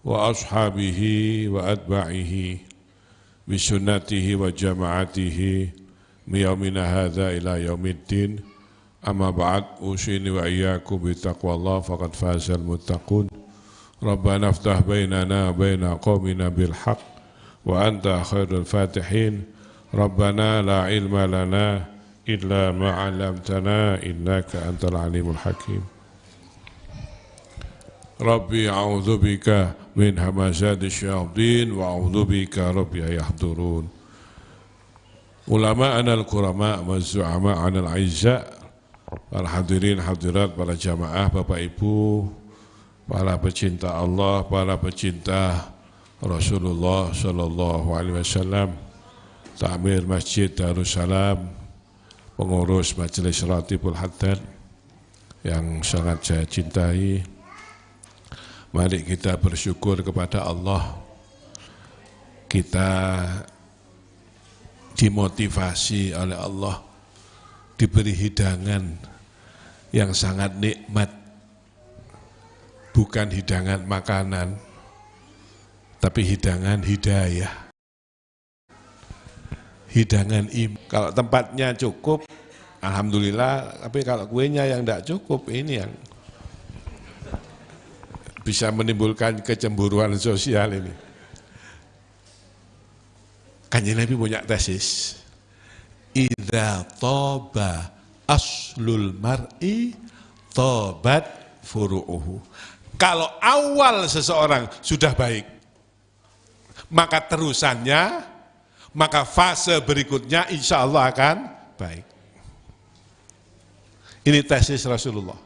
وأصحابه وأتباعه بسنته وجماعته من يومنا هذا إلى يوم الدين. أما بعد أوصيني وإياكم بتقوى الله فقد فاز المتقون. ربنا افتح بيننا وبين قومنا بالحق وأنت خير الفاتحين. ربنا لا علم لنا إلا ما علمتنا إنك أنت العليم الحكيم. ربي أعوذ بك من همزات الشياطين وأعوذ بك ربي يحضرون. Ulama anal kurama wa zu'ama anal aizza, para hadirin hadirat, para jamaah, Bapak Ibu, para pecinta Allah, para pecinta Rasulullah sallallahu alaihi wasallam, Takmir Masjid Darussalam, pengurus Majelis Ratibul Haddad yang sangat saya cintai. Mari kita bersyukur kepada Allah. Kita dimotivasi oleh Allah, diberi hidangan yang sangat nikmat, bukan hidangan makanan, tapi hidangan hidayah, hidangan iman. Kalau tempatnya cukup, alhamdulillah, tapi kalau kuenya yang tidak cukup, ini yang bisa menimbulkan kecemburuan sosial ini. Kanjeng Nabi punya tesis, idza toba aslul mar'i tobat furu'uhu. Kalau awal seseorang sudah baik, maka terusannya, maka fase berikutnya insya Allah akan baik. Ini tesis Rasulullah.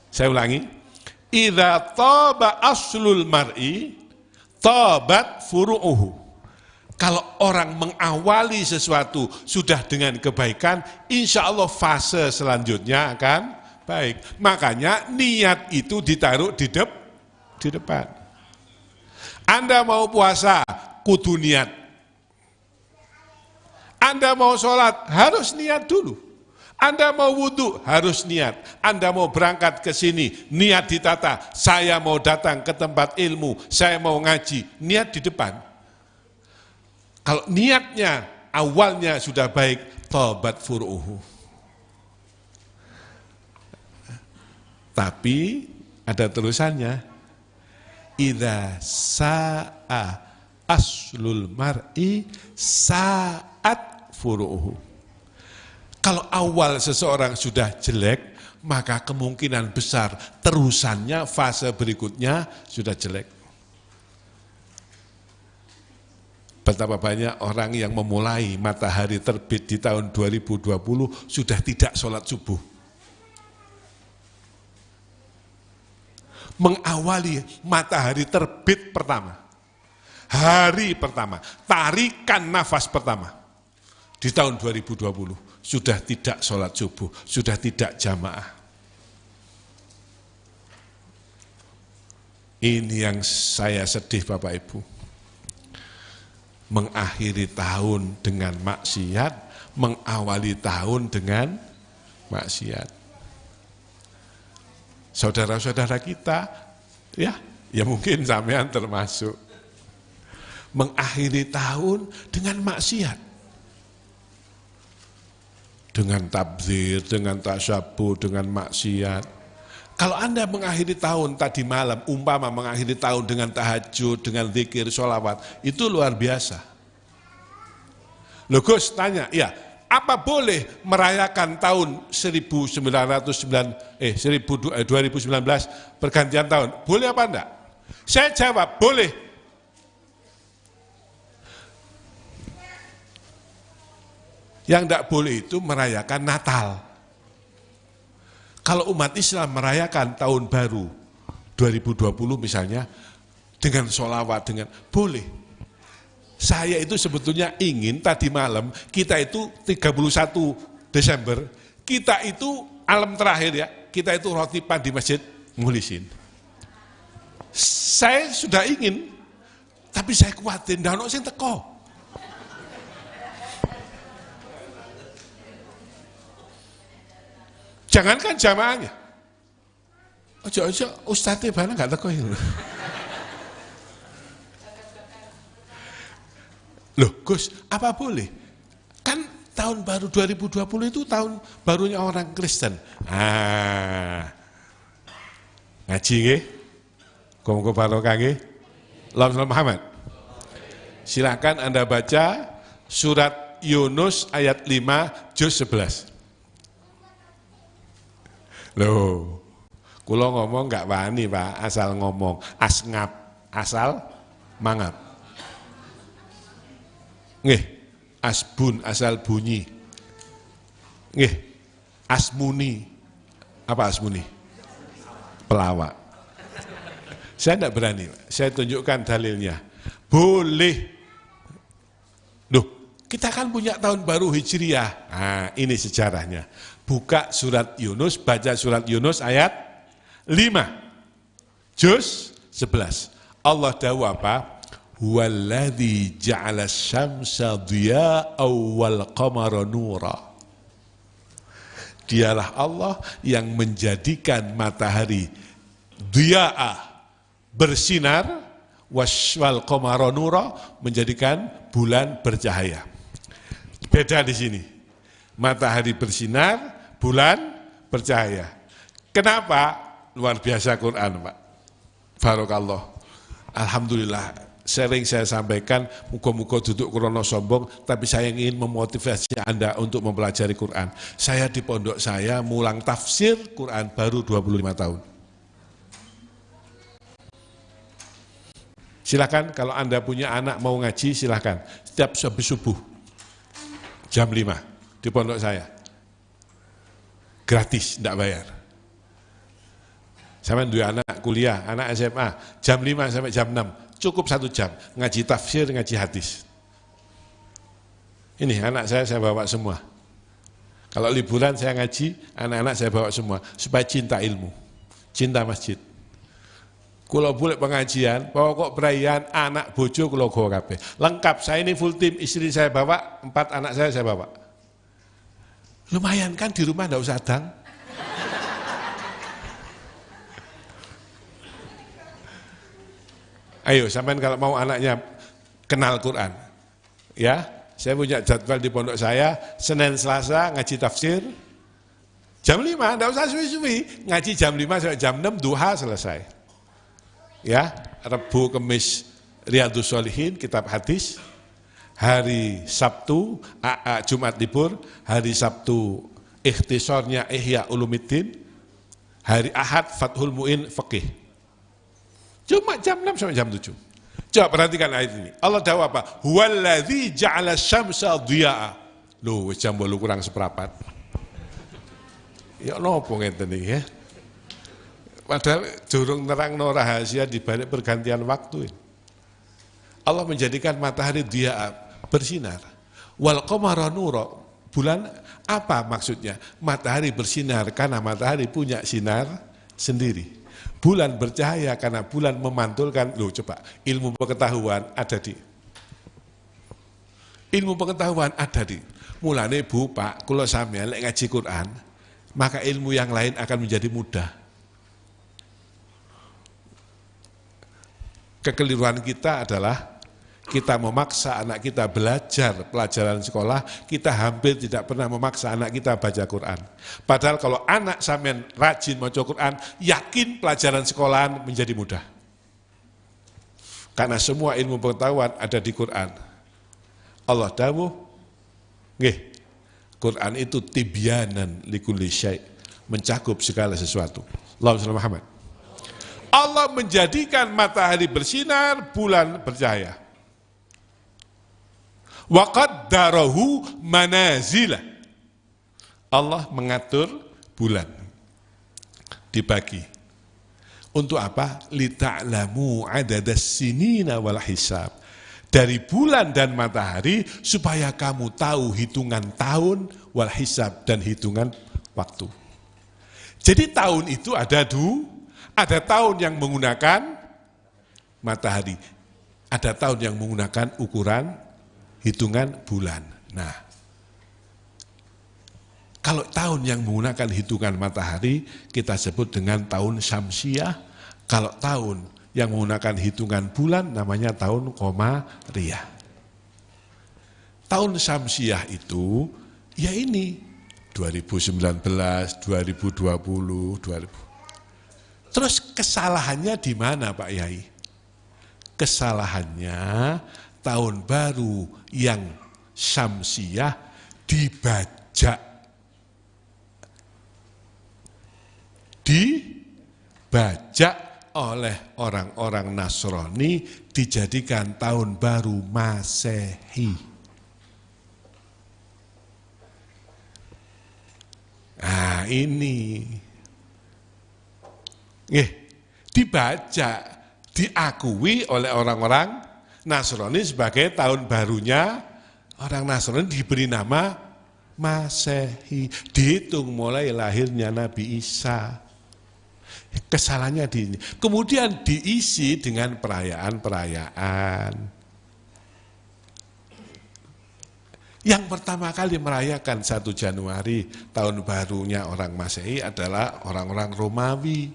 Saya ulangi, idza toba aslul mar'i tobat furu'uhu. Kalau orang mengawali sesuatu sudah dengan kebaikan, insya Allah fase selanjutnya akan baik. Makanya niat itu ditaruh di depan. Anda mau puasa, kudu niat. Anda mau sholat, harus niat dulu. Anda mau wudhu, harus niat. Anda mau berangkat ke sini, niat ditata. Saya mau datang ke tempat ilmu, saya mau ngaji, niat di depan. Kalau niatnya awalnya sudah baik, tobat furu'uhu. Tapi ada terusannya, idza sa'a aslul mar'i sa'at furu'uhu. Kalau awal seseorang sudah jelek, maka kemungkinan besar terusannya, fase berikutnya sudah jelek. Betapa banyak orang yang memulai matahari terbit di tahun 2020 sudah tidak sholat subuh. Mengawali matahari terbit pertama, hari pertama, tarikan nafas pertama di tahun 2020 sudah tidak sholat subuh, sudah tidak jamaah. Ini yang saya sedih Bapak Ibu. Mengakhiri tahun dengan maksiat, mengawali tahun dengan maksiat. Saudara-saudara kita, ya mungkin sampean termasuk, mengakhiri tahun dengan maksiat. Dengan tabdzir, dengan tasyabuh, dengan maksiat. Kalau Anda mengakhiri tahun tadi malam, umpama mengakhiri tahun dengan tahajud, dengan zikir, sholawat, itu luar biasa. Loh Gus tanya, ya apa boleh merayakan tahun 2019 pergantian tahun? Boleh apa enggak? Saya jawab, boleh. Yang enggak boleh itu merayakan Natal. Kalau umat Islam merayakan tahun baru 2020 misalnya dengan sholawat, dengan boleh. Saya itu sebetulnya ingin tadi malam kita itu 31 Desember, kita itu alam terakhir ya, kita itu rotipan di Masjid Mukhlisin. Saya sudah ingin, tapi saya khawatir ndak ono sing teko. Jangankan jamaahnya, ojo ustadznya barang nggak teko itu. Loh Gus, apa boleh? Kan tahun baru 2020 itu tahun barunya orang Kristen. Ngaji nggih? Muga-muga barokah nggih. Allahumma Muhammad. Silakan Anda baca surat Yunus ayat 5 juz 11. Loh, kula ngomong enggak wani Pak, asal ngomong, asal mangap. Nggih, asbun asal bunyi. Nggih, asmuni. Apa asmuni? Pelawak. Saya tidak berani, saya tunjukkan dalilnya. Boleh. Loh, kita kan punya tahun baru Hijriah. Nah, ini sejarahnya. Buka surat Yunus, baca surat Yunus ayat 5. Juz 11. Allah dawuh apa? Huwallazi ja'ala syamsa dhiya'aw wal qamara nura. Dialah Allah yang menjadikan matahari dhiya'a, bersinar, wal qamara nura, menjadikan bulan bercahaya. Beda di sini. Matahari bersinar, bulan bercahaya. Kenapa? Luar biasa Quran, Pak. Barokallah. Alhamdulillah, sering saya sampaikan, muka-muka duduk krono sombong, tapi saya ingin memotivasi Anda untuk mempelajari Quran. Saya di pondok saya mulang tafsir Quran baru 25 tahun. Silakan kalau Anda punya anak mau ngaji, silakan. Setiap habis subuh, jam 5 di pondok saya. Gratis, tidak bayar. Saya dua anak kuliah, anak SMA, jam 5 sampai jam 6, cukup 1 jam, ngaji tafsir, ngaji hadis. Ini anak saya bawa semua. Kalau liburan saya ngaji, anak-anak saya bawa semua, supaya cinta ilmu, cinta masjid. Kalau boleh pengajian, pokok perayaan anak bojo kalau gowo kabeh. Lengkap, saya ini full tim, istri saya bawa, 4 anak saya bawa. Lumayan kan di rumah enggak usah adang. Ayo, sampean kalau mau anaknya kenal Quran. Ya, saya punya jadwal di pondok saya, Senin Selasa ngaji tafsir. Jam 5, enggak usah suwi-suwi. Ngaji jam 5 sampai jam 6 duha selesai. Ya, Rabu, Kamis, Riyadhus Shalihin, kitab hadis. Hari Sabtu, Jumat libur. Hari Sabtu, ikhtisornya Ihya Ulumuddin. Hari Ahad, Fathul Mu'in, Fiqih. Cuma jam 6 sampai jam 7. Coba perhatikan ayat ini. Allah dawuh apa? Huwallazi ja'ala syamsa dhiya'a. Loh, jam 8 kurang seperempat. Ya nopo ngeten iki ya. Padahal durung nerangno rahasia di balik pergantian waktu. Allah menjadikan matahari dia bersinar. Wal qamara nura, bulan apa maksudnya? Matahari bersinar karena matahari punya sinar sendiri. Bulan bercahaya karena bulan memantulkan. Loh coba, ilmu pengetahuan ada di. Ilmu pengetahuan ada di. Mulane Bu, Pak, kula sampeyan lek ngaji Quran, maka ilmu yang lain akan menjadi mudah. Kekeliruan kita adalah kita memaksa anak kita belajar pelajaran sekolah, kita hampir tidak pernah memaksa anak kita baca Quran. Padahal kalau anak sampean rajin maca Quran, yakin pelajaran sekolahan menjadi mudah. Karena semua ilmu pengetahuan ada di Quran. Allah dawuh, nggih, Quran itu tibyanan likulli syai', mencakup segala sesuatu. Allahumma Muhammad. Allah menjadikan matahari bersinar, bulan bercahaya. Wa qaddarahu manazila. Allah mengatur bulan dibagi. Untuk apa? Lita'lamu adadas sinina wal hisab. Dari bulan dan matahari supaya kamu tahu hitungan tahun wal hisab dan hitungan waktu. Jadi tahun itu ada ada tahun yang menggunakan matahari, ada tahun yang menggunakan ukuran hitungan bulan. Nah, kalau tahun yang menggunakan hitungan matahari kita sebut dengan tahun Syamsiah. Kalau tahun yang menggunakan hitungan bulan namanya tahun Qamariyah. Tahun Syamsiah itu ya ini 2019, 2020, 2000. Terus kesalahannya di mana Pak Yai? Kesalahannya tahun baru yang Syamsiah dibajak oleh orang-orang Nasrani, dijadikan tahun baru Masehi. Nah ini dibajak, diakui oleh orang-orang Nasrani sebagai tahun barunya. Orang Nasrani diberi nama Masehi, dihitung mulai lahirnya Nabi Isa. Kesalahannya di ini. Kemudian diisi dengan perayaan-perayaan. Yang pertama kali merayakan 1 Januari tahun barunya orang Masehi adalah orang-orang Romawi.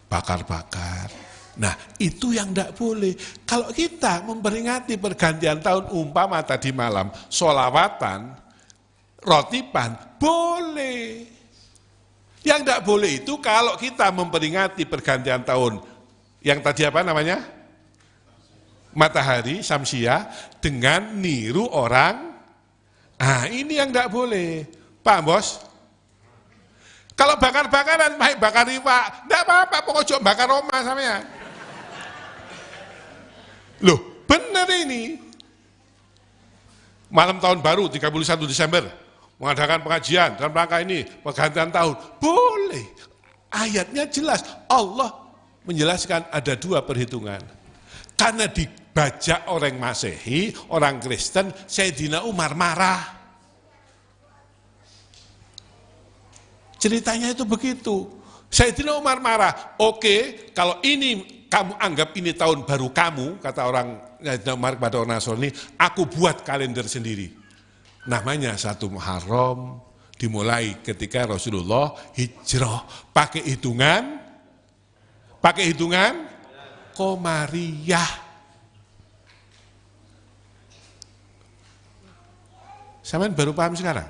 Bakar-bakar. Nah itu yang tidak boleh. Kalau kita memperingati pergantian tahun umpama tadi malam, sholawatan, rotiban, boleh. Yang tidak boleh itu kalau kita memperingati pergantian tahun, yang tadi apa namanya? Matahari, Syamsiah, dengan niru orang. Nah ini yang tidak boleh. Pak Bos? Kalau bakar-bakaran, baik bakar iwak, tidak apa-apa, pokoknya bakar Roma samanya. Loh, benar ini. Malam tahun baru, 31 Desember, mengadakan pengajian dalam rangka ini, pergantian tahun. Boleh. Ayatnya jelas, Allah menjelaskan ada 2 perhitungan. Karena dibajak orang Masehi, orang Kristen, Sayyidina Umar marah. Ceritanya itu begitu. Sayyidina Umar marah. Oke, kalau ini kamu anggap ini tahun baru kamu, kata orang Sayyidina Umar kepada orang Nasrani, aku buat kalender sendiri. Namanya 1 Muharram, dimulai ketika Rasulullah hijrah. Pakai hitungan Qamariyah. Sampean baru paham sekarang?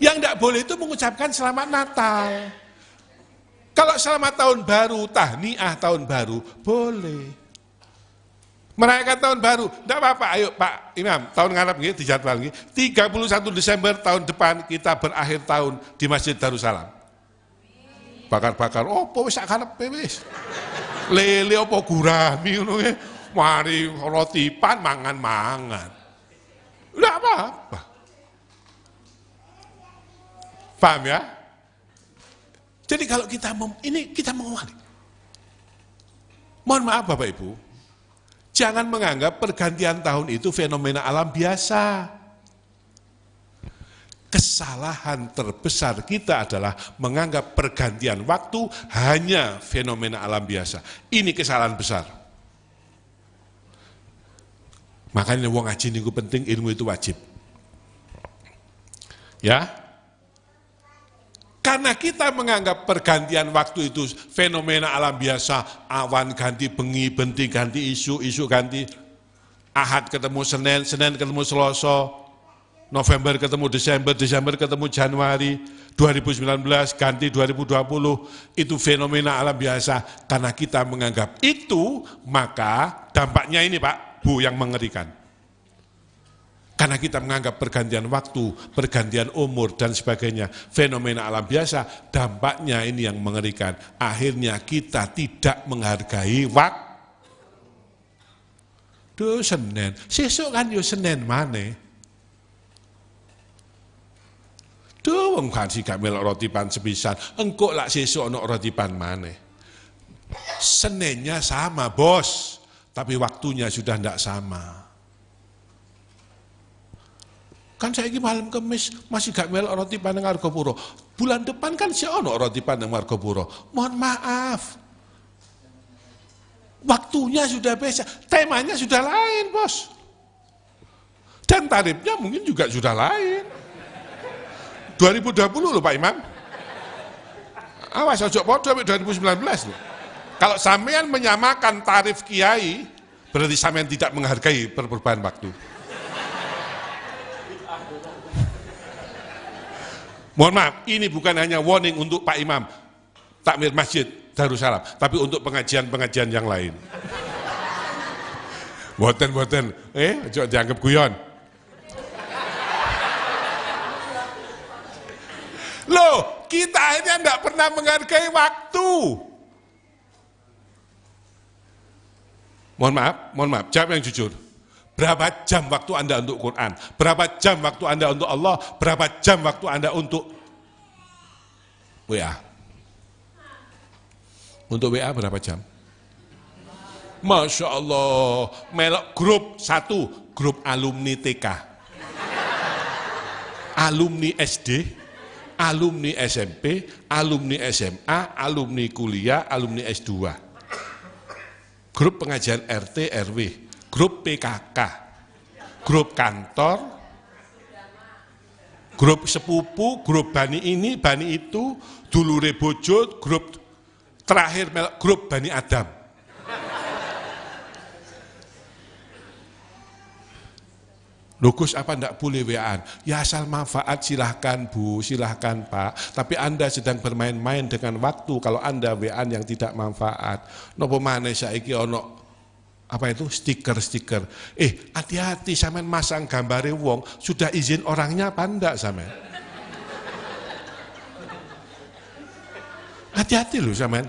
Yang tidak boleh itu mengucapkan selamat Natal. Kalau selamat tahun baru, tahniah tahun baru, boleh. Merayakan tahun baru, tidak apa-apa. Ayo Pak Imam, tahun ngarep ini dijadwal ini, 31 Desember tahun depan kita berakhir tahun di Masjid Darussalam. Bakar-bakar, opo wis sak karepe wis. Lele opo gurami ngono nggih. Mari rotipan mangan-mangan. Tidak apa-apa. Paham ya? Jadi kalau kita mengawali. Mohon maaf Bapak Ibu, jangan menganggap pergantian tahun itu fenomena alam biasa. Kesalahan terbesar kita adalah menganggap pergantian waktu hanya fenomena alam biasa. Ini kesalahan besar. Makanya wong ngaji niku penting, ilmu itu wajib. Ya, karena kita menganggap pergantian waktu itu fenomena alam biasa, awan ganti bengi, benti ganti isu, isu ganti Ahad ketemu Senin, Senin ketemu Selasa, November ketemu Desember, Desember ketemu Januari, 2019 ganti 2020, itu fenomena alam biasa. Karena kita menganggap itu, maka dampaknya ini Pak, Bu, yang mengerikan. Karena kita menganggap pergantian waktu, pergantian umur, dan sebagainya, fenomena alam biasa, dampaknya ini yang mengerikan. Akhirnya kita tidak menghargai waktu. Duh Senin, sesuk kan yo Senin maneh. Duh wong kanthi gak melok rotipan sepisan, engko lak sesuk ana rotipan maneh. Seninnya sama, Bos, tapi waktunya sudah tidak sama. Kan saya ini malam Kamis masih gak melok rotipan nang Margopuro. Bulan depan kan si ono rotipan nang Margopuro. Mohon maaf. Waktunya sudah beda, temanya sudah lain, Bos. Dan tarifnya mungkin juga sudah lain. 2020 loh Pak Imam. Awas ojo podo 2019 loh. Kalau sampean menyamakan tarif kiai, berarti sampean tidak menghargai perubahan waktu. Mohon maaf, ini bukan hanya warning untuk Pak Imam Takmir Masjid Darussalam, tapi untuk pengajian-pengajian yang lain. Boten, coba dianggap guyon. Loh, kita akhirnya tidak pernah menghargai waktu. Mohon maaf, jawab yang jujur. Berapa jam waktu Anda untuk Quran? Berapa jam waktu Anda untuk Allah? Berapa jam waktu Anda untuk WA? Untuk WA berapa jam? Masya Allah, melok grup 1, grup alumni TK, alumni SD, alumni SMP, alumni SMA, alumni kuliah, alumni S2, grup pengajian RT RW, grup PKK, grup kantor, grup sepupu, grup bani ini, bani itu, dulure bojo, grup terakhir grup Bani Adam. Lugus apa enggak boleh WA-an? Ya asal manfaat silahkan Bu, silahkan Pak. Tapi Anda sedang bermain-main dengan waktu kalau Anda WA-an yang tidak manfaat. Nopo maneh saiki ono apa itu stiker-stiker. Hati-hati sampean masang gambare wong, sudah izin orangnya apa enggak sampean? Hati-hati loh sampean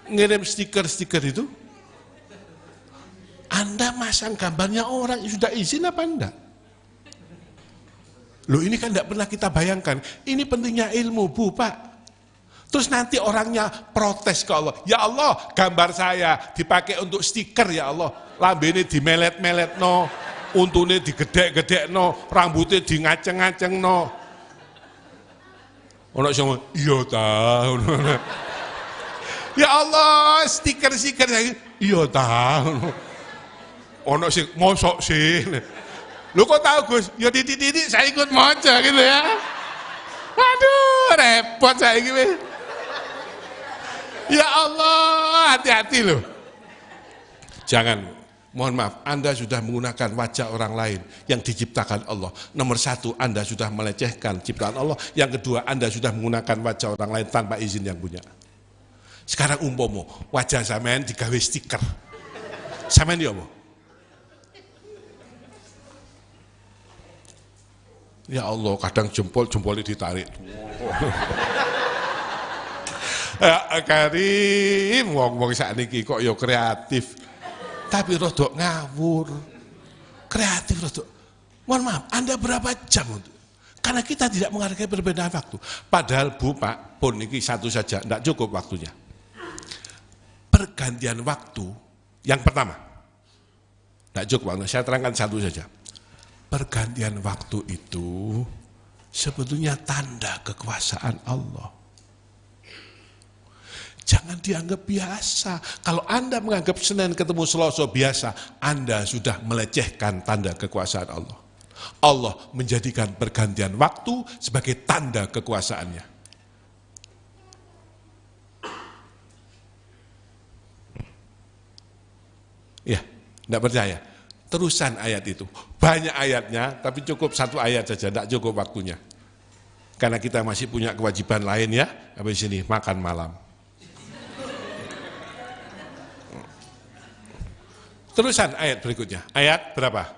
ngirim stiker-stiker itu. Anda masang gambarnya orang, sudah izin apa enggak? Loh ini kan enggak pernah kita bayangkan. Ini pentingnya ilmu Bu, Pak. Terus nanti orangnya protes ke Allah. Ya Allah, gambar saya dipakai untuk stiker ya Allah. Lambene dimelet-melet no, untune digedek-gedek no, rambutnya di ngaceng-ngaceng no. Ono sing iya ta. Ya Allah, stiker-stiker iya ta. Ono sing mosok sih. Lu kok tahu Gus? Ya titik-titik saya ikut moco gitu ya. Waduh, repot saya gitu. Ya Allah, hati-hati loh. Jangan, mohon maaf, Anda sudah menggunakan wajah orang lain yang diciptakan Allah. Nomor 1, Anda sudah melecehkan ciptaan Allah. Yang kedua, Anda sudah menggunakan wajah orang lain tanpa izin yang punya. Sekarang umpomo, wajah sampean digawe stiker. Sampean ya apa? Ya Allah, kadang jempolnya ditarik. Ya Karim, wong-wong sakniki kok ya kreatif. Tapi rodok ngawur. Kreatif rodok. Mohon maaf, Anda berapa jam untuk? Karena kita tidak menghargai perbedaan waktu. Padahal Bu, Pak, pun ini satu saja, tidak cukup waktunya. Pergantian waktu yang pertama. Tidak cukup waktu, saya terangkan satu saja. Pergantian waktu itu sebetulnya tanda kekuasaan Allah. Jangan dianggap biasa. Kalau Anda menganggap Senin ketemu Selasa biasa, Anda sudah melecehkan tanda kekuasaan Allah. Allah menjadikan pergantian waktu sebagai tanda kekuasaannya. Ya, tidak percaya. Terusan ayat itu. Banyak ayatnya, tapi cukup satu ayat saja, tidak cukup waktunya. Karena kita masih punya kewajiban lain ya, habis ini makan malam. Terusan ayat berikutnya. Ayat berapa?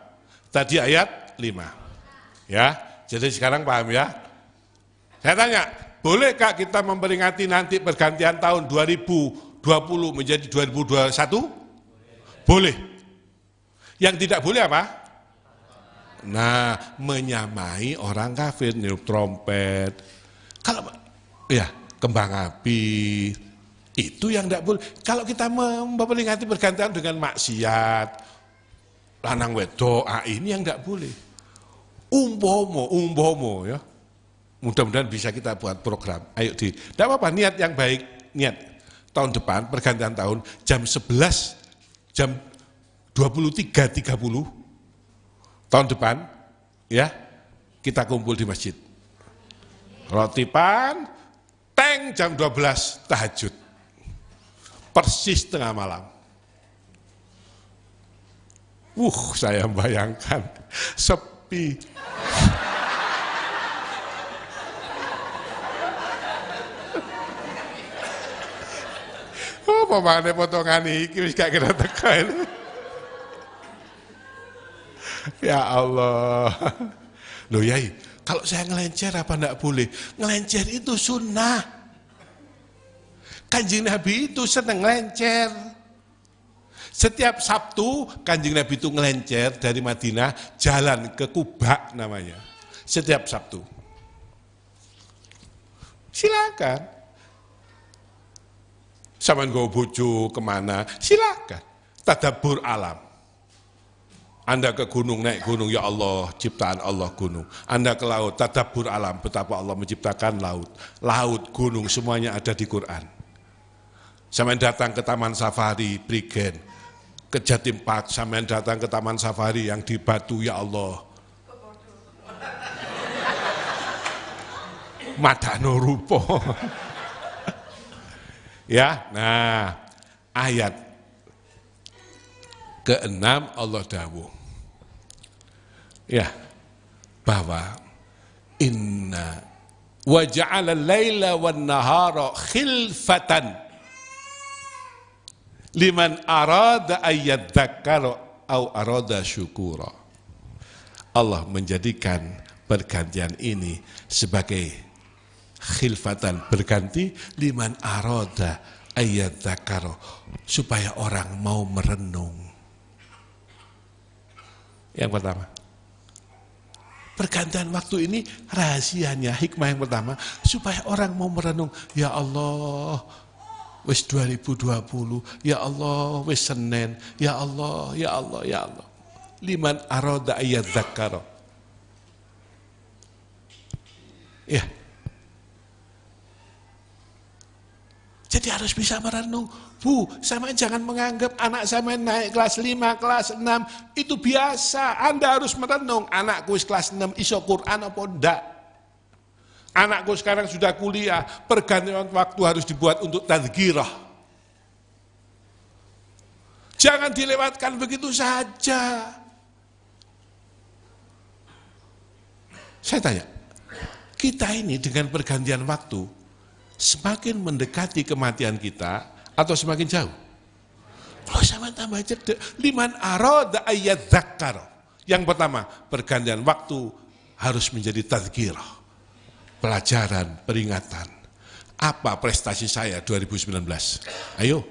Tadi ayat 5. Ya, jadi sekarang paham ya? Saya tanya, bolehkah kita memperingati nanti pergantian tahun 2020 menjadi 2021? Boleh. Yang tidak boleh apa? Nah, menyamai orang kafir, niup trompet. Kalau ya, kembang api, itu yang tidak boleh. Kalau kita memperingati pergantian dengan maksiat, lanang wedok, ini yang tidak boleh. Umpomo ya. Mudah-mudahan bisa kita buat program. Ayo tidak apa-apa, niat yang baik, niat. Tahun depan, pergantian tahun, jam 11, jam 23.30 tahun depan ya kita kumpul di masjid. Rotipan, jam 12 tahajud. persis tengah malam. Saya bayangkan sepi. Pemane potongan iki wis gak kira tekan. Ya Allah. Loh Yai, kalau saya ngelencer apa enggak boleh? Ngelencer itu sunnah. Kanjeng Nabi itu seneng ngelencer. Setiap Sabtu Kanjeng Nabi itu ngelencer dari Madinah jalan ke Kuba namanya. Setiap Sabtu. Silakan. Sampeyan nggo bojo kemana? Silakan. Tadabbur alam. Anda ke gunung, naik gunung, ya Allah, ciptaan Allah gunung. Anda ke laut, tadabbur alam, betapa Allah menciptakan laut. Laut, gunung, semuanya ada di Quran. Sampeyan datang ke Taman Safari, Prigen, ke Jatim Park, sampeyan datang ke Taman Safari yang di Batu, ya Allah. Madano rupo. Ya, nah ayat ke-6 Allah dawuh ya bahwa inna wa ja'ala al-laila wan nahara khilfatan liman arada ayyadzakkara au arada syukura. Allah menjadikan pergantian ini sebagai khilfatan, berganti, liman arada ayyadzakara, supaya orang mau merenung. Yang pertama, pergantian waktu ini rahasianya, hikmah yang pertama, supaya orang mau merenung. Ya Allah, wis 2020, ya Allah, wis Senin, ya Allah, ya Allah, ya Allah. Liman arada ayyadzakara. Ya. Jadi harus bisa merenung. Bu, sama jangan menganggap anak sama naik kelas 5, kelas 6, itu biasa. Anda harus merenung, anakku kelas 6, iso Quran apa enggak? Anakku sekarang sudah kuliah, pergantian waktu harus dibuat untuk tadzkirah. Jangan dilewatkan begitu saja. Saya tanya, kita ini dengan pergantian waktu, semakin mendekati kematian kita atau semakin jauh? Kalau sama tambah cerdas, liman arada ayyadzakkara. Yang pertama, pergantian waktu harus menjadi tadzkirah, pelajaran, peringatan. Apa prestasi saya 2019? Ayo.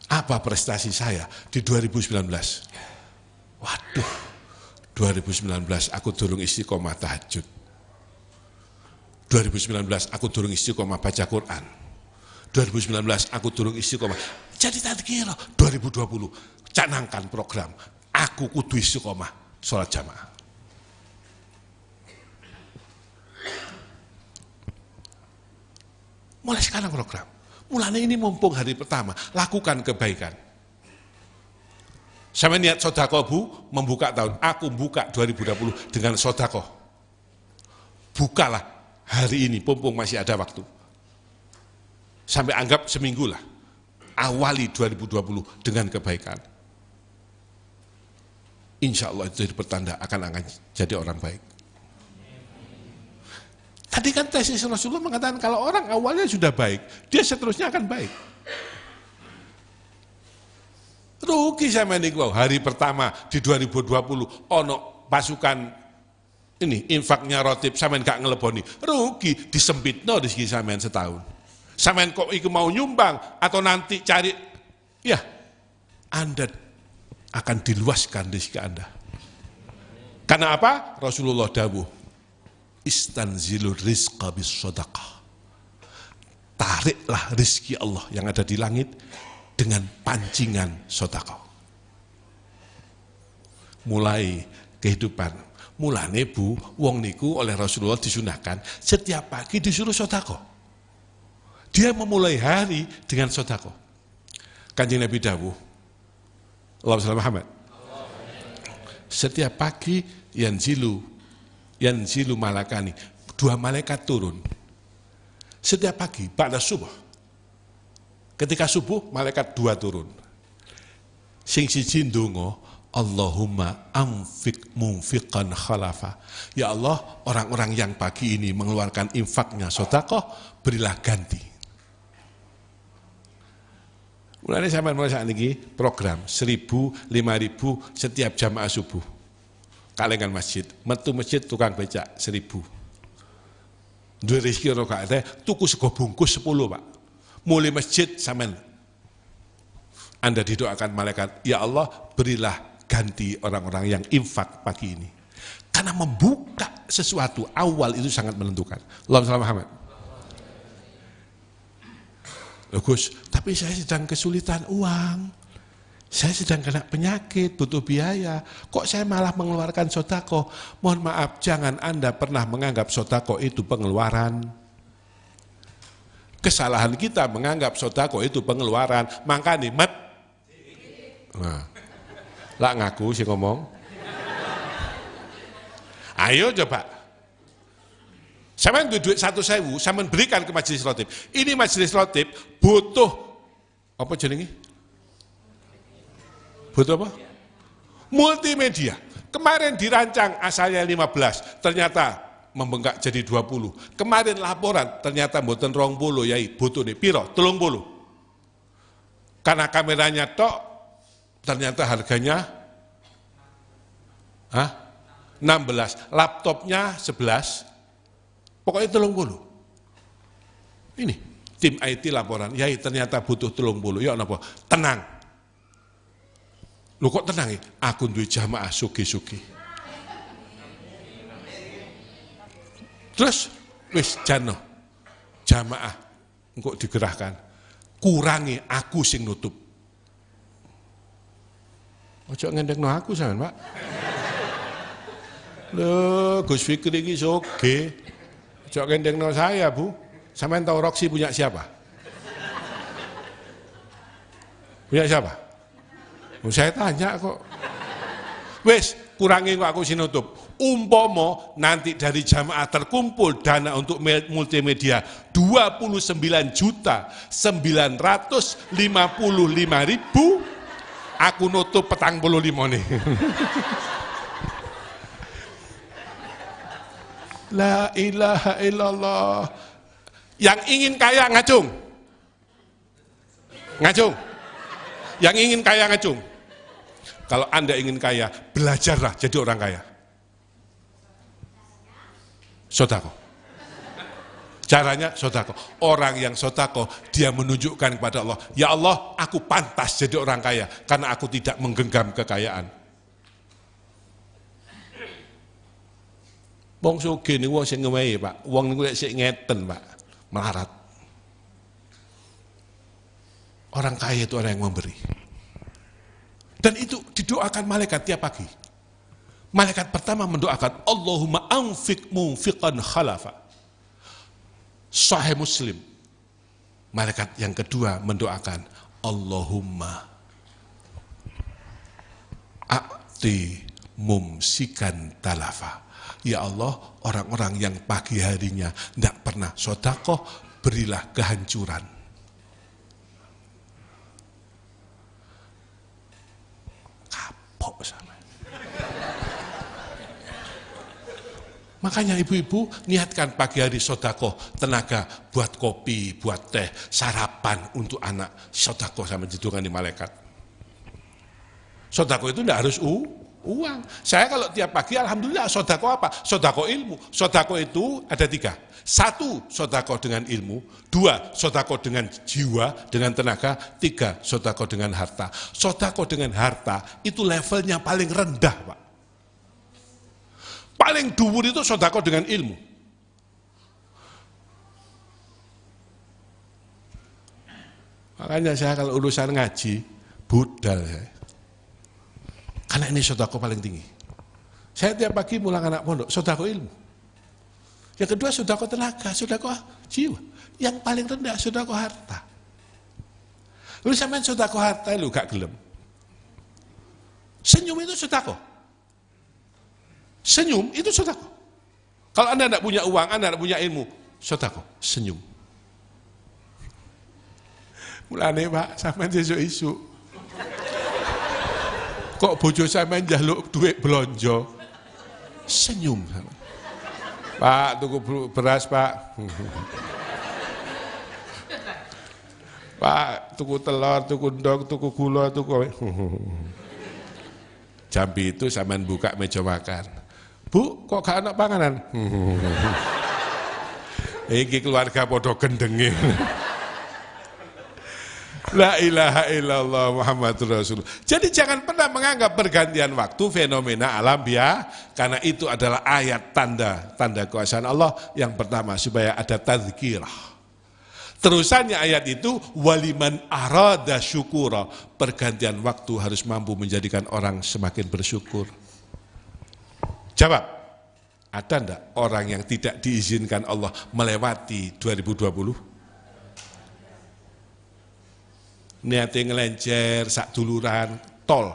Apa prestasi saya di 2019? Waduh, 2019 aku durung istiqomah tahajud. 2019 aku durung istiqomah baca Quran. 2019 aku durung istiqomah. Jadi tadzkirah 2020 canangkan program. Aku kudu istiqomah sholat jamaah. Mulai sekarang program. Mulanya ini mumpung hari pertama, lakukan kebaikan. Saya niat sedekah Bu, membuka tahun. Aku buka 2020 dengan sedekah. Bukalah hari ini, mumpung masih ada waktu. Sampai anggap seminggu lah. Awali 2020 dengan kebaikan. Insya Allah itu jadi pertanda akan jadi orang baik. Tadi kan tesis Rasulullah mengatakan kalau orang awalnya sudah baik, dia seterusnya akan baik. Rugi sama ini hari pertama di 2020 ono pasukan ini infaknya rotib sampean gak ngeleboni, rugi disempitno di segi sampean setahun. Sampean kok iku mau nyumbang atau nanti cari, ya Anda akan diluaskan rezeki Anda. Karena apa? Rasulullah dawuh, istanzilur rizqa bis shadaqah. Tariklah rezeki Allah yang ada di langit dengan pancingan sedekah. Mulai kehidupan, mulane Bu, wong niku oleh Rasulullah disunahkan setiap pagi disuruh sedekah. Dia memulai hari dengan sedekah. Kanjeng Nabi dawuh, Allahumma shalli Muhammad. Setiap pagi yanzilu malakani, dua malaikat turun. Setiap pagi, pada subuh. Ketika subuh, malaikat dua turun. Sing siji ndonga, Allahumma anfik munfiqan khalafa. Ya Allah, orang-orang yang pagi ini mengeluarkan infaknya sedekah, berilah ganti. Mulai sampai saat ini program 1.000, 5.000 setiap jamaah subuh. Kalengan masjid, metu masjid tukang becak 1.000. Dua rezeki ora kate, tuku sego bungkus 10, Pak. Mulai masjid sampean Anda didoakan malaikat, ya Allah berilah ganti orang-orang yang infak pagi ini. Karena membuka sesuatu awal itu sangat menentukan. Allahumma Muhammad. Loh Gus, tapi saya sedang kesulitan uang. Saya sedang kena penyakit, butuh biaya. Kok saya malah mengeluarkan sodako? Mohon maaf, jangan Anda pernah menganggap sodako itu pengeluaran. Kesalahan kita menganggap sodako itu pengeluaran. Makanya nah, lah ngaku sih ngomong. Ayo coba. Sampeyan duit 1.000, sampeyan berikan ke majelis rotib. Ini majelis rotib butuh apa jenenge? Butuh apa? Multimedia. Kemarin dirancang asalnya 15, ternyata membengkak jadi 20. Kemarin laporan ternyata mboten 20 yai, butuh nih piro? 30. Karena kameranya tok ternyata harganya 16, laptopnya 11. Pokoknya 30. Ini tim IT laporan, yai ternyata butuh 30. Ya napa? Tenang. Lu kok tenang ya? Aku duwe jamaah sugi-sugi. Terus wis jano jamaah engko digerahkan. Kurangi aku sing nutup. Ojo ngendekno aku sampean, Pak. Lho, Gus Fikri iki soge. Ojo ngendekno saya, Bu. Sampean tahu Roxy punya siapa? Punya siapa? Oh, saya tanya kok. Wes, kurangi kok aku sinutup. Umpomo nanti dari jamaah terkumpul dana untuk multimedia 29.955.000, aku nutup 45 nih. La ilaha illallah. Yang ingin kaya ngacung. Ngacung. Yang ingin kaya ngacung. Kalau Anda ingin kaya, belajarlah jadi orang kaya. Sodako. Caranya sodako. Orang yang sodako, dia menunjukkan kepada Allah, ya Allah, aku pantas jadi orang kaya, karena aku tidak menggenggam kekayaan. Wong sugih niku wong sing ngewehi, Pak. Wong niku lek sik ngeten, Pak, melarat. Orang kaya itu orang yang memberi. Dan itu didoakan malaikat tiap pagi. Malaikat pertama mendoakan, Allahumma anfik munfiqan khalafa. Sahih Muslim. Malaikat yang kedua mendoakan, Allahumma a'ti mumsikan talafa. Ya Allah, orang-orang yang pagi harinya tidak pernah sedekah, berilah kehancuran. Kapok sama. Makanya ibu-ibu niatkan pagi hari sedekah, tenaga buat kopi, buat teh, sarapan untuk anak, sedekah sama judulkan di malaikat. Sedekah itu tidak harus uang. Saya kalau tiap pagi alhamdulillah sedekah apa? Sedekah ilmu. Sedekah itu ada 3. 1, sedekah dengan ilmu. 2, sedekah dengan jiwa, dengan tenaga. 3, sedekah dengan harta. Sedekah dengan harta itu levelnya paling rendah, Pak. Paling dhuwur itu sedekah dengan ilmu. Makanya saya kalau urusan ngaji, budal saya. Karena ini sedekah paling tinggi. Saya tiap pagi mulang anak pondok, sedekah ilmu. Yang kedua sedekah tenaga, sedekah jiwa. Yang paling rendah sedekah harta. Lu sampean sedekah harta lu gak gelem. Senyum itu sedekah. Senyum itu sedekah. Kalau Anda tidak punya uang, Anda tidak punya ilmu, sedekah, senyum. Mulane Pak, sampean sesuk-isuk. Kok bojo sampean njaluk duit blonjo? Senyum. Pak, tuku beras, Pak. Pak, tuku telur, tuku ndok, tuku gula, tuku. Jambi itu sampean buka meja makan. Bu, kok gak ana panganan? Iki keluarga podo gendenge. La ilaha illallah Muhammadur Rasulullah. Jadi jangan pernah menganggap pergantian waktu fenomena alam karena itu adalah ayat tanda kuasaan Allah. Yang pertama supaya ada tadzkirah. Terusannya ayat itu waliman arada syukura. Pergantian waktu harus mampu menjadikan orang semakin bersyukur. Jawab, ada enggak orang yang tidak diizinkan Allah melewati 2020? Niatnya ngelencer, sak duluran, tol,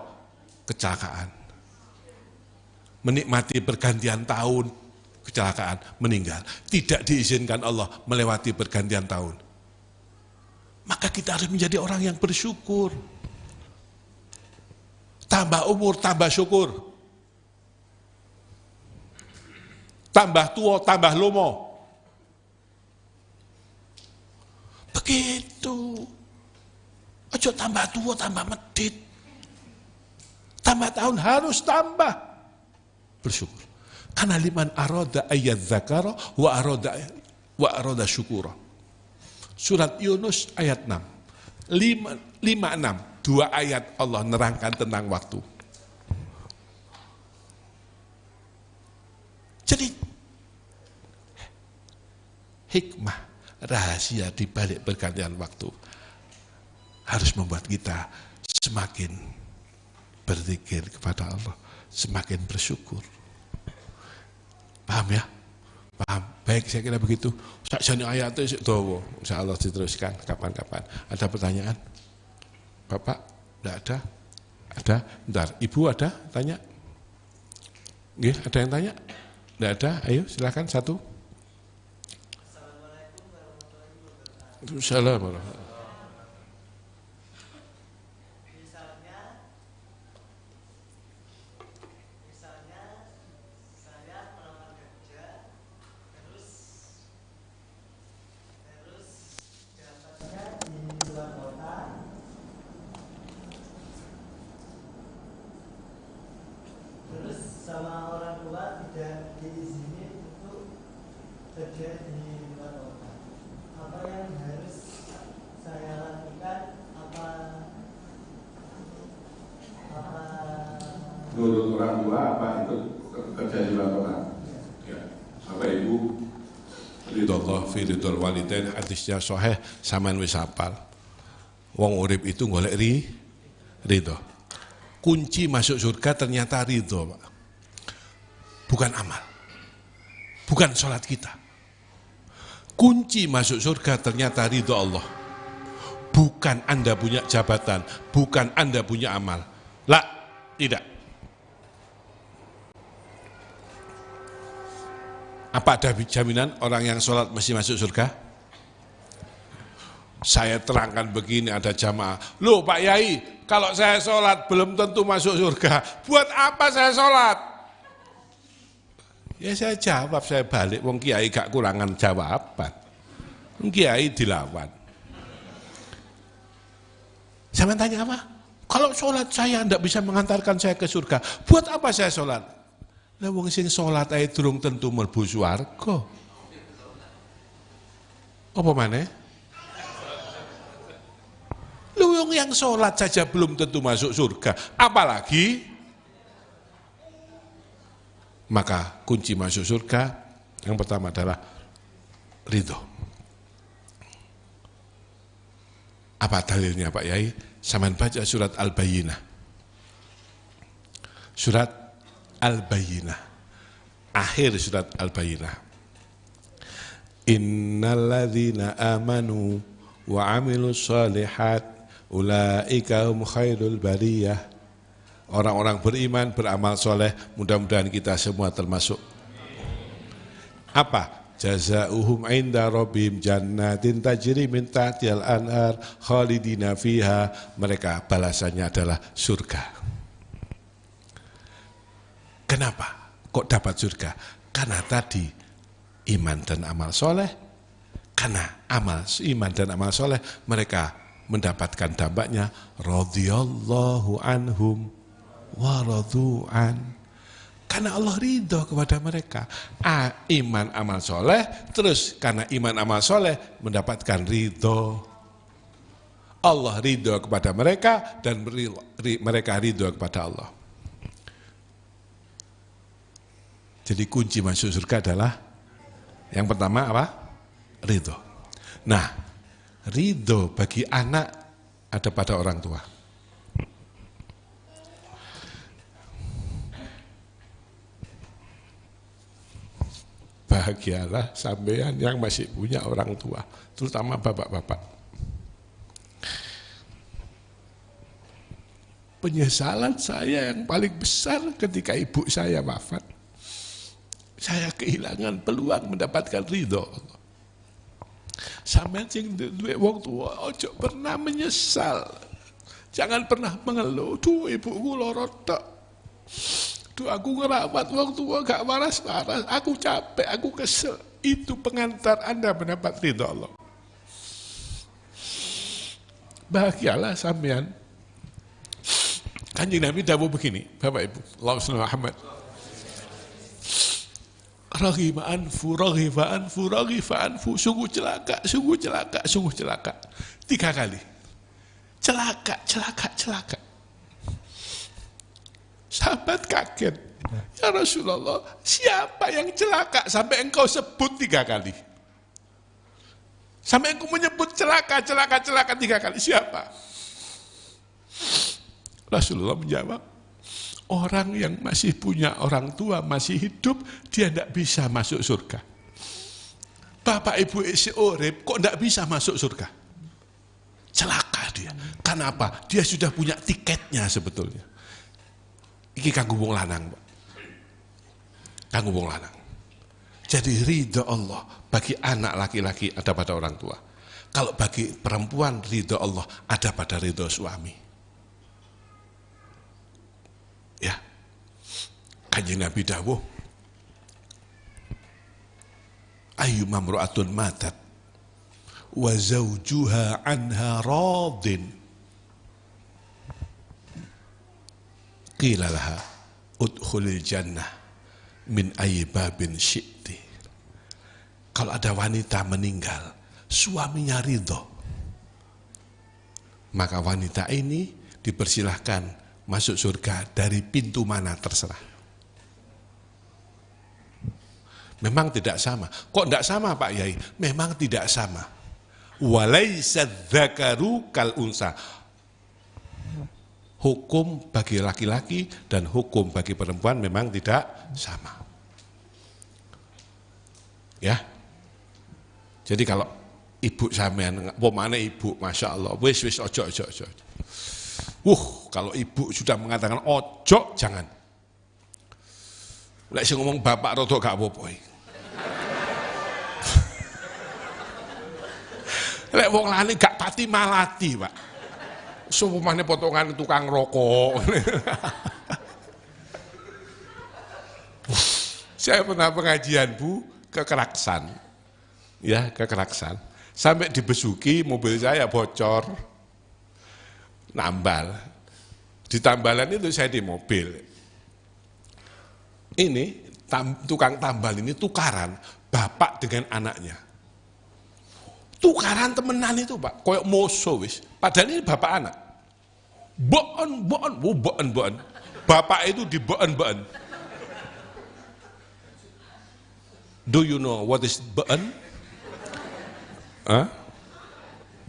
kecelakaan. Menikmati pergantian tahun, kecelakaan, meninggal. Tidak diizinkan Allah melewati pergantian tahun. Maka kita harus menjadi orang yang bersyukur. Tambah umur, tambah syukur. Tambah tua, tambah lomo. Begitu. Ojo tambah tua, tambah medit. Tambah tahun harus tambah. Bersyukur. Karena liman aroda ayat zakara wa aroda syukura. Surat Yunus ayat 6. 5-6. 2 ayat Allah nerangkan tentang waktu. Jadi hikmah, rahasia di balik pergantian waktu harus membuat kita semakin berzikir kepada Allah, semakin bersyukur. Paham ya? Paham? Baik, saya kira begitu. Sakjane ayat itu dawa. Insyaallah diteruskan kapan-kapan. Ada pertanyaan? Bapak? Enggak ada? Ada? Bentar, Ibu ada? Tanya? Nggih, ada yang tanya? Enggak ada? Ayo silakan satu. Assalamualaikum warahmatullahi wabarakatuh. Assalamualaikum. Sama orang tua tidak diizinin untuk kerja di luar kota. Apa yang harus saya lakukan? Apa nurut orang tua apa itu kerja di luar kota? Ya. Bapak Ibu, ridho fi ridhol walidain, hadisnya sahih sampean wis hafal. Wong urip itu golek ridho. Kunci masuk surga ternyata ridho, Pak. Bukan amal, bukan sholat kita. Kunci masuk surga ternyata ridho Allah. Bukan Anda punya jabatan, bukan Anda punya amal. Lah, tidak. Apa ada jaminan orang yang sholat mesti masuk surga? Saya terangkan begini, ada jamaah. Loh Pak Yai, kalau saya sholat belum tentu masuk surga. Buat apa saya sholat? Ya saya jawab, saya balik. Wong kiai gak kurangan jawaban. Wong kiai dilawan. Saya tanya apa? Kalau sholat saya tidak bisa mengantarkan saya ke surga. Buat apa saya sholat? Lah wong sing sholat ae durung tentu mlebu swarga. Apa maneh? Lu yang sholat saja belum tentu masuk surga, apalagi. Maka kunci masuk surga yang pertama adalah ridho. Apa dalilnya Pak Yai? Sampeyan baca surat Al-Bayyinah. Surat Al-Bayyinah. Akhir surat Al-Bayyinah. Innalladzina amanu wa amilus shalihat ulaika hum khairul bariyah. Orang-orang beriman, beramal soleh, mudah-mudahan kita semua termasuk. Apa? Jazaohum inda rabbihim jannatin tajri min tahtihal anhar khalidina fiha. Mereka balasannya adalah surga. Kenapa kok dapat surga? Karena tadi iman dan amal soleh. Karena iman dan amal soleh mereka mendapatkan dampaknya radhiyallahu anhum wa radu'an. Karena Allah ridho kepada mereka. Iman amal soleh, terus karena iman amal soleh mendapatkan ridho. Allah ridho kepada mereka dan mereka ridho kepada Allah. Jadi kunci masuk surga adalah yang pertama apa? Ridho. Nah, ridho bagi anak ada pada orang tua. Bahagialah sampean yang masih punya orang tua, terutama bapak-bapak. Penyesalan saya yang paling besar ketika ibu saya wafat. Saya kehilangan peluang mendapatkan ridho Allah. Sampeyan sing duwe wong tua ojo pernah menyesal. Jangan pernah mengeluh, duh ibuku lara tok. Duh aku ngerawat wong tua gak waras-waras, aku capek, aku kesel. Itu pengantar Anda mendapat ridho Allah. Bahagialah sampean. Kanjeng Nabi dawuh begini, Bapak Ibu, Allahumma Muhammad. Raghiba anfu, raghiba anfu, raghiba anfu. Sungguh celaka, sungguh celaka, sungguh celaka. 3 kali. Celaka, celaka, celaka. Sahabat kaget. Ya Rasulullah, siapa yang celaka sampai engkau sebut 3 kali? Sampai engkau menyebut celaka, celaka, celaka 3 kali. Siapa? Rasulullah menjawab, orang yang masih punya orang tua, masih hidup, dia tidak bisa masuk surga. Bapak ibu isi urip, kok tidak bisa masuk surga? Celaka dia. Kenapa? Dia sudah punya tiketnya sebetulnya. Iki kanggo wong lanang, Pak. Kanggo wong lanang. Jadi ridho Allah bagi anak laki-laki ada pada orang tua. Kalau bagi perempuan ridho Allah ada pada ridho suami. Ya, Kanjeng Nabi dawuh, ayu mamru'atun matat wa zawjuha anha radin qila laha udkhulil jannah min ayyi babin syi'ti. Kalau ada wanita meninggal, suaminya ridho, maka wanita ini dipersilahkan masuk surga dari pintu mana terserah. Memang tidak sama. Kok tidak sama Pak Yai? Memang tidak sama. Walaisa dzakaru kal unsa. Hukum bagi laki-laki dan hukum bagi perempuan memang tidak sama. Ya. Jadi kalau ibu sampean, pomane ibu, masya Allah, wis ojo. Kalau ibu sudah mengatakan ojo, jangan. Lek sing ngomong bapak rada gak apa-apa. Lek wong lani gak pati malati, Pak. Supamane potongan tukang rokok. Saya pernah pengajian, Bu, ke Keraksan. Ya, ke Keraksan. Sampai dibesuki mobil saya bocor. Nambal. Di tambalan itu saya di mobil. Ini tukang tambal ini tukaran bapak dengan anaknya. Tukaran temenan itu Pak, koyok moso wis. Padahal ini bapak anak. Boon. Bapak itu di boon. Do you know what is boon?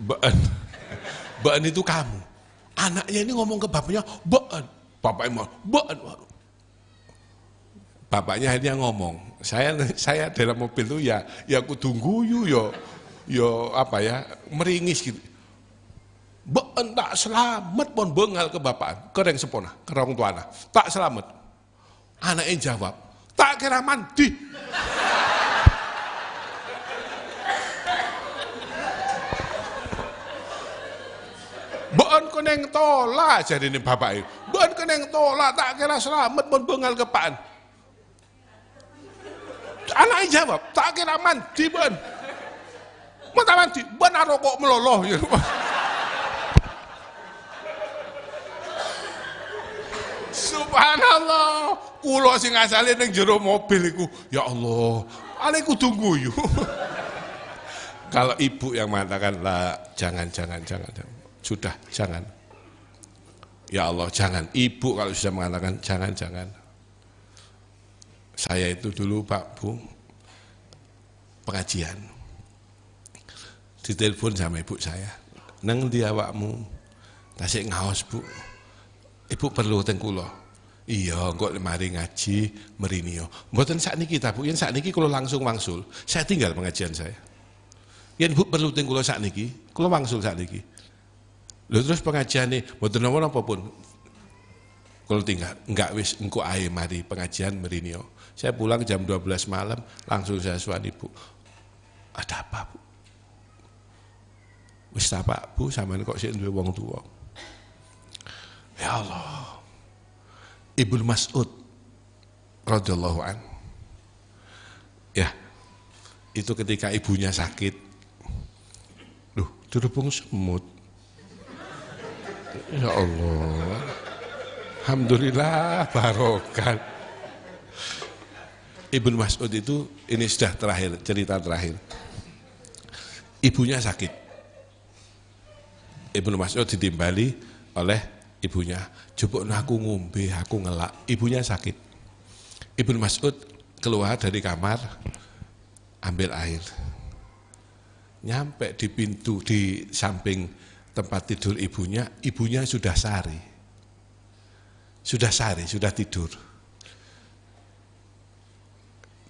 Boon. Boon itu kamu. Anaknya ini ngomong ke bapaknya, boon. Bapaknya mau, boon. Bapaknya akhirnya ngomong, saya dalam mobil itu ya aku tunggu yo apa ya, meringis gitu. Boon tak selamat pun bengal ke bapak, kereng sepona, kerong tuana, tak selamat. Anaknya jawab, tak kira mandi. keneng tola jadi ini bapak itu. Bon keneng tola tak kira selamat pun bengal kepaan. Anaknya jawab, tak kira mandi bon. Mata mandi, bon rokok meloloh. Subhanallah, kulo sing asale ning jero mobil iku, ya Allah, ale kudu guyu. Kalau ibu yang mengatakan lah jangan. Sudah jangan. Ya Allah, jangan. Ibu kalau sudah mengatakan jangan. Saya itu dulu Pak Bu pengajian. Ditelepon sama ibu saya. Nang ndi awakmu? Tasik ngaos, Bu. Ibu perlu teng kula. Iya, kok mari ngaji merinio. Mboten sakniki ta, Bu. Yen sakniki kula langsung wangsul. Saya tinggal pengajian saya. Yen Bu perlu teng kula sakniki, kula wangsul sakniki. Lho terus pengajiane mboten napa-napa pun. Kula tinggal, enggak wis engko ae mari pengajian merinio. Saya pulang jam 12 malam, langsung saya suani Bu. Ada apa, Bu? Wis ta Pak, Bu, sampean kok sik duwe wong tuwa. Ya Allah. Ibnu Mas'ud radhiyallahu an. Ya. Itu ketika ibunya sakit. Loh, dirubung semut. Ya Allah. Alhamdulillah barokah. Ibnu Mas'ud itu ini sudah terakhir, cerita terakhir. Ibunya sakit. Ibnu Mas'ud ditimbali oleh ibunya. Jupuk aku ngombe, aku ngelak. Ibunya sakit. Ibnu Mas'ud keluar dari kamar, ambil air. Nyampe di pintu di samping tempat tidur ibunya sudah sari. Sudah tidur.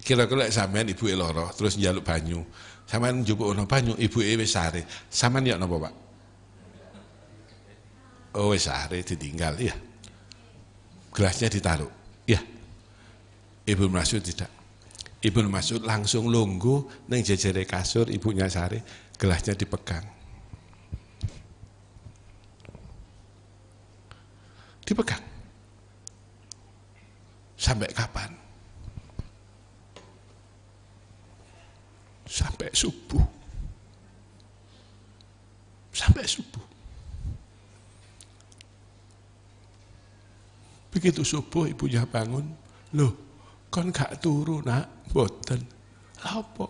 Kira-kira sampean ibu loro terus njaluk banyu. Sampean njupuk ono banyu, ibuke wis sari. Sampean ya napa, Pak? Oh wis sari ditinggal, ya. Gelasnya ditaruh. Ya. Ibnu Mas'ud tidak. Ibnu Mas'ud langsung lungguh ning jejere kasur ibunya sari, gelasnya dipegang. Dipegang. Sampai kapan? Sampai subuh. Sampai subuh. Begitu subuh ibunya bangun, loh, kon gak turu nak, boten. Lha apa?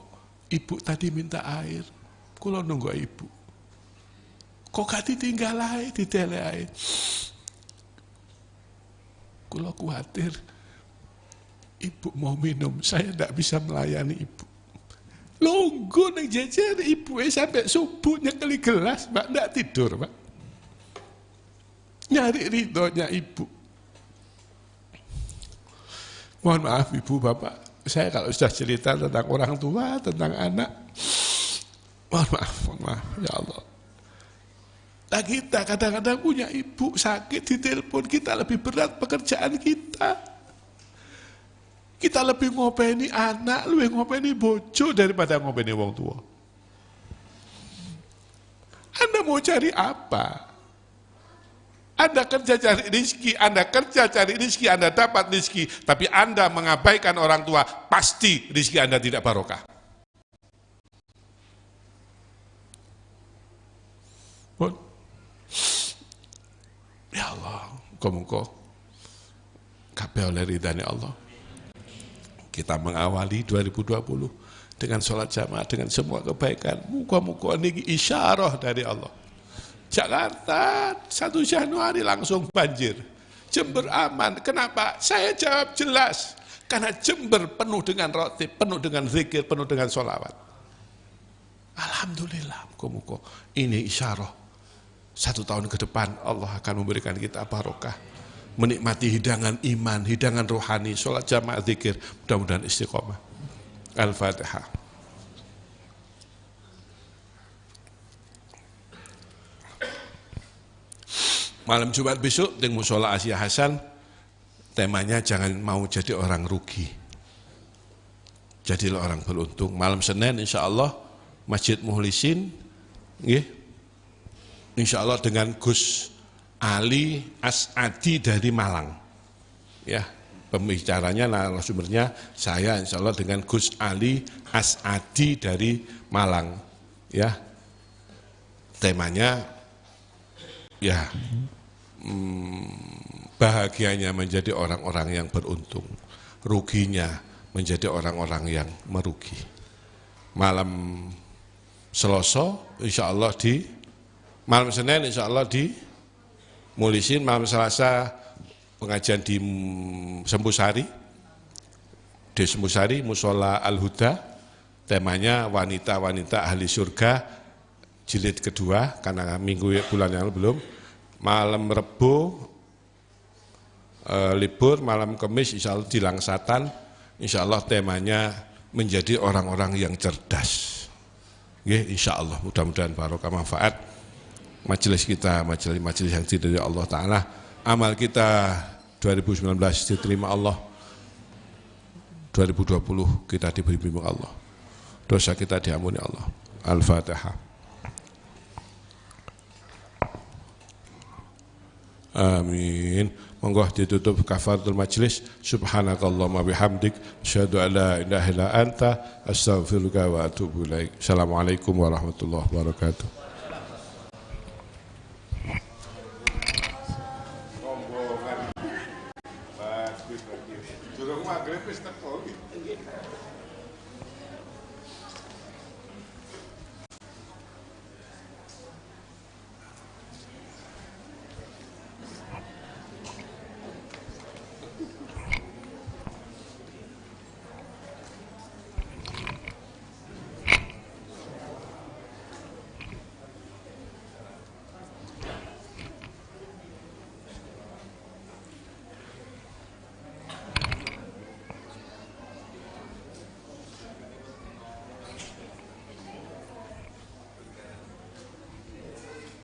Ibu tadi minta air, kula nunggu ibu. Kok gak ditinggal ae, ditele ae. Kula khawatir ibu mau minum, saya tidak bisa melayani ibu. Lungguh ning jejer ibu sampai subuh nyekeli gelas, Pak, ndak tidur, Pak. Nyari ridhonya ibu. Mohon maaf Ibu Bapak, saya kalau sudah cerita tentang orang tua, tentang anak, mohon maaf, ya Allah. Nah kita kadang-kadang punya ibu sakit, ditelepon, kita lebih berat pekerjaan kita. Kita lebih ngopeni anak, lebih ngopeni bojo daripada ngopeni wong tua. Anda mau cari apa? Anda kerja cari rezeki, Anda dapat rezeki, tapi Anda mengabaikan orang tua, pasti rezeki Anda tidak barokah. Ya Allah, muga-muga kabeh oleh ridhani Allah. Kita mengawali 2020 dengan sholat jamaah, dengan semua kebaikan. Muga-muga ini isyarah dari Allah. Jakarta 1 Januari langsung banjir. Jember aman. Kenapa? Saya jawab jelas. Karena Jember penuh dengan rotib, penuh dengan zikir, penuh dengan sholawat. Alhamdulillah. Muga-muga ini isyarah. 1 tahun ke depan Allah akan memberikan kita barokah. Menikmati hidangan iman, hidangan rohani, sholat jamaah, zikir. Mudah-mudahan istiqomah. Al-Fatihah. Malam Jumat besok di Mushola Asia Hasan, temanya jangan mau jadi orang rugi. Jadilah orang beruntung. Malam Senin insya Allah Masjid Mukhlisin, insya Allah dengan Gus Ali As'adi dari Malang. Ya, pembicaranya narasumbernya saya insya Allah dengan Gus Ali As'adi dari Malang. Ya, temanya ya bahagianya menjadi orang-orang yang beruntung, ruginya menjadi orang-orang yang merugi. Malam Selasa insya Allah di malam Senin insya Allah di Mulisin, malam Selasa pengajian di Sembusari, di Sembusari Musola Al-Huda, temanya wanita-wanita ahli surga jilid kedua, karena bulan yang lalu belum. Malam Rebo libur, malam Kamis insya Allah di Langsatan, insya Allah temanya menjadi orang-orang yang cerdas. Insya Allah mudah-mudahan barokah manfaat majelis kita, majelis yang dari Allah Ta'ala. Amal kita 2019 diterima Allah, 2020 kita diberi bimbing Allah, dosa kita diampuni Allah. Al-Fatihah. Amin. Monggo ditutup kafaratul majlis. Subhanakallahumma bihamdik, asyhadu an la ilaha illa anta, astaghfiruka wa atubu ilaik. Assalamualaikum warahmatullahi wabarakatuh.